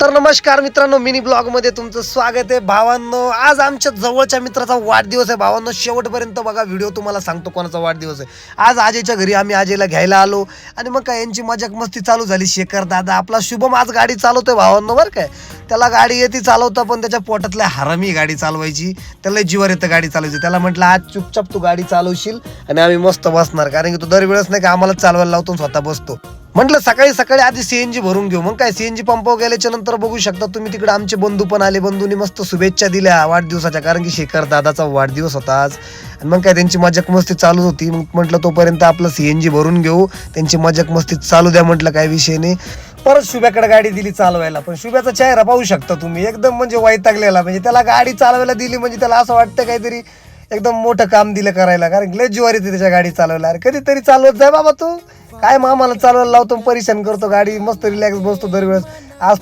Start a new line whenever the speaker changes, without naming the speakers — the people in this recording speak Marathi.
तर नमस्कार मित्रांनो, मिनी ब्लॉग मध्ये तुमचं स्वागत आहे. भावांनो, आज आमच्या जवळच्या मित्राचा वाढदिवस आहे. भावांनो, शेवटपर्यंत बघा व्हिडिओ, तुम्हाला सांगतो कोणाचा वाढदिवस आहे. आज अजयच्या घरी आम्ही अजयला घ्यायला आलो आणि मग काय यांची मजाक मस्ती चालू झाली. शेखर दादा आपला शुभम आज गाडी चालवतोय भावांनो, बरं काय. त्याला गाडी येते चालवता, पण त्याच्या पोटातल्या हरामी गाडी चालवायची. त्याला जीवावर येतं गाडी चालवायची. त्याला म्हटलं आज चुपचाप तू गाडी चालवशील आणि आम्ही मस्त बसणार, कारण की तू दरवेळेस नाही का आम्हाला चालवायला लावतो स्वतः बसतो. म्हटलं सकाळी सकाळी आधी सीएनजी भरून घेऊ. मग काय सीएनजी पंपावर गेल्याच्या नंतर बघू शकता तुम्ही, तिकडे आमचे बंधू पण आले. बंधूंनी मस्त शुभेच्छा दिल्या वाढदिवसाच्या, कारण की शेखर दादाचा वाढदिवस होता आज. आणि मग काय त्यांची मजाक मस्ती चालू होती. मग म्हटलं तोपर्यंत आपलं सीएनजी भरून घेऊ, त्यांची मजाक मस्ती चालू द्या. म्हटलं काय विषय नाही. परत शुभ्याकडे गाडी दिली चालवायला, पण शुभ्याचा चेहरा पाहू शकता तुम्ही, एकदम म्हणजे वैतागलेला. म्हणजे त्याला गाडी चालवायला दिली म्हणजे त्याला असं वाटतं काहीतरी एकदम मोठं काम दिलं करायला, कारण लय ज्वारी येते त्याच्या गाडी चालवायला. अरे कधीतरी चालवत जाय बाबा तू, काय मामाला चालवायला लावतो, परेशान करतो. गाडी मस्त रिलॅक्स बसतो दरवेळेस. आज